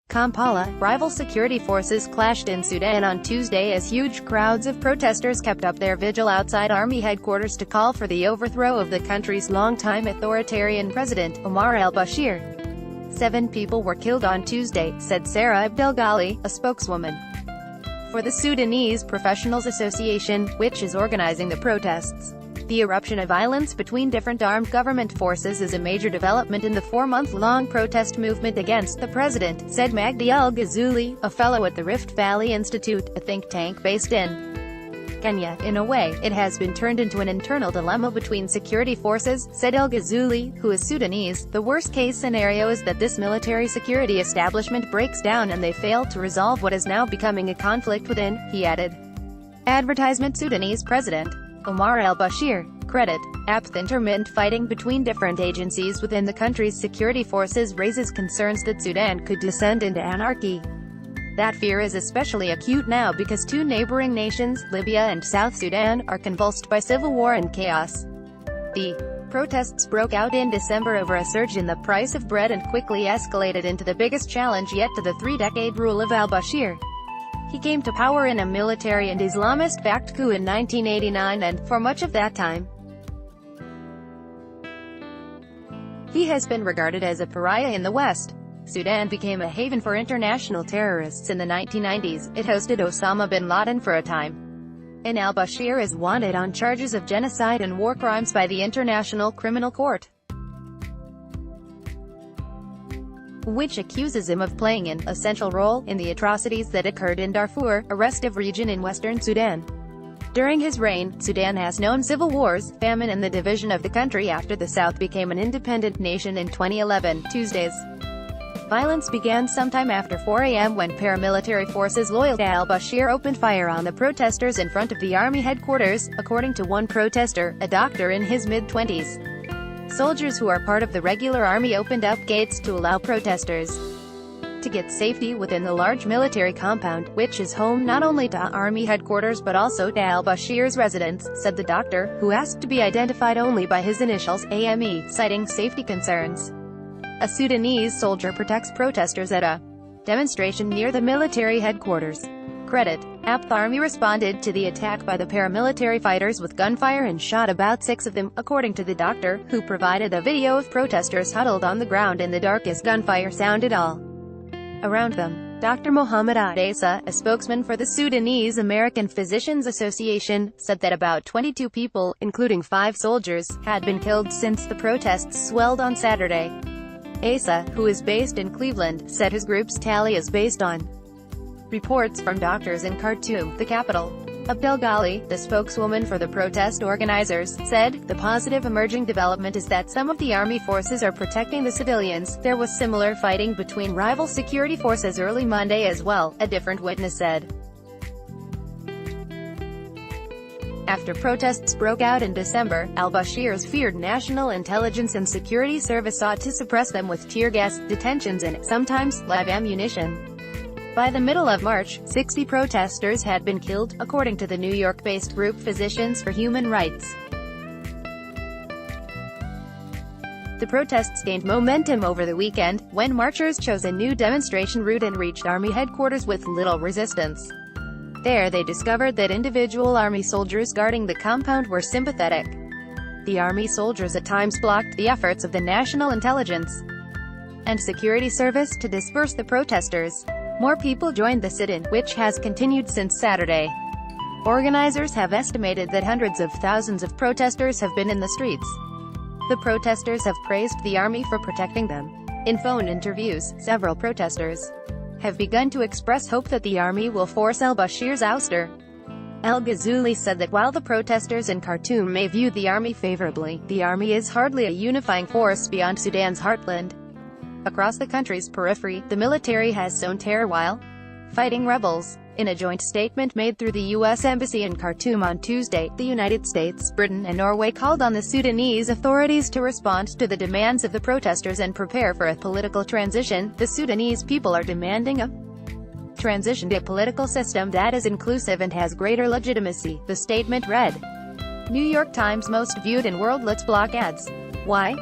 Kampala, rival security forces clashed in Sudan on Tuesday as huge crowds of protesters kept up their vigil outside army headquarters to call for the overthrow of the country's longtime authoritarian president, Omar al-Bashir. 7 people were killed on Tuesday, said Sara Abdelgalil, a spokeswoman for the Sudanese Professionals Association, which is organizing the protests. The eruption of violence between different armed government forces is a major development in the 4-month-long protest movement against the president, said Magdi al-Ghazouli, a fellow at the Rift Valley Institute, a think tank based in Kenya. In a way, it has been turned into an internal dilemma between security forces, said al-Ghazouli, who is Sudanese. The worst-case scenario is that this military security establishment breaks down and they fail to resolve what is now becoming a conflict within, he added. Advertisement. Sudanese President Omar al-Bashir credit the intermittent fighting between different agencies within the country's security forces raises concerns that Sudan could descend into anarchy. That fear is especially acute now because 2 neighboring nations, Libya and South Sudan, are convulsed by civil war and chaos. The protests broke out in December over a surge in the price of bread and quickly escalated into the biggest challenge yet to the 3-decade rule of al-Bashir. He came to power in a military and Islamist-backed coup in 1989 and, for much of that time, he has been regarded as a pariah in the West. Sudan became a haven for international terrorists in the 1990s. It hosted Osama bin Laden for a time. And al-Bashir is wanted on charges of genocide and war crimes by the International Criminal Court, which accuses him of playing an essential role in the atrocities that occurred in Darfur, a restive region in western Sudan. During his reign, Sudan has known civil wars, famine and the division of the country after the South became an independent nation in 2011. Tuesday's violence began sometime after 4 a.m. when paramilitary forces loyal to al-Bashir opened fire on the protesters in front of the army headquarters, according to one protester, a doctor in his mid-20s. Soldiers who are part of the regular army opened up gates to allow protesters to get safety within the large military compound, which is home not only to army headquarters but also to al-Bashir's residence, said the doctor, who asked to be identified only by his initials, AME, citing safety concerns. A Sudanese soldier protects protesters at a demonstration near the military headquarters. Credit. The army responded to the attack by the paramilitary fighters with gunfire and shot about 6 of them, according to the doctor, who provided a video of protesters huddled on the ground in the dark as gunfire sounded all around them. Dr. Mohammed Issa, a spokesman for the Sudanese American Physicians Association, said that about 22 people, including 5 soldiers, had been killed since the protests swelled on Saturday. Issa, who is based in Cleveland, said his group's tally is based on reports from doctors in Khartoum, the capital. Abdelgalil, the spokeswoman for the protest organizers, said, "The positive emerging development is that some of the army forces are protecting the civilians. There was similar fighting between rival security forces early Monday as well," a different witness said. After protests broke out in December, al-Bashir's feared National Intelligence and Security Service sought to suppress them with tear gas, detentions and, sometimes, live ammunition. By the middle of March, 60 protesters had been killed, according to the New York-based group Physicians for Human Rights. The protests gained momentum over the weekend, when marchers chose a new demonstration route and reached army headquarters with little resistance. There they discovered that individual army soldiers guarding the compound were sympathetic. The army soldiers at times blocked the efforts of the National Intelligence and Security Service to disperse the protesters. More people joined the sit-in, which has continued since Saturday. Organizers have estimated that hundreds of thousands of protesters have been in the streets. The protesters have praised the army for protecting them. In phone interviews, several protesters have begun to express hope that the army will force al-Bashir's ouster. Al-Ghazouli said that while the protesters in Khartoum may view the army favorably, the army is hardly a unifying force beyond Sudan's heartland. Across the country's periphery, the military has sown terror while fighting rebels. In a joint statement made through the U.S. Embassy in Khartoum on Tuesday, the United States, Britain and Norway called on the Sudanese authorities to respond to the demands of the protesters and prepare for a political transition. The Sudanese people are demanding a transition to a political system that is inclusive and has greater legitimacy, the statement read. New York Times most viewed in world. Let's block ads. Why?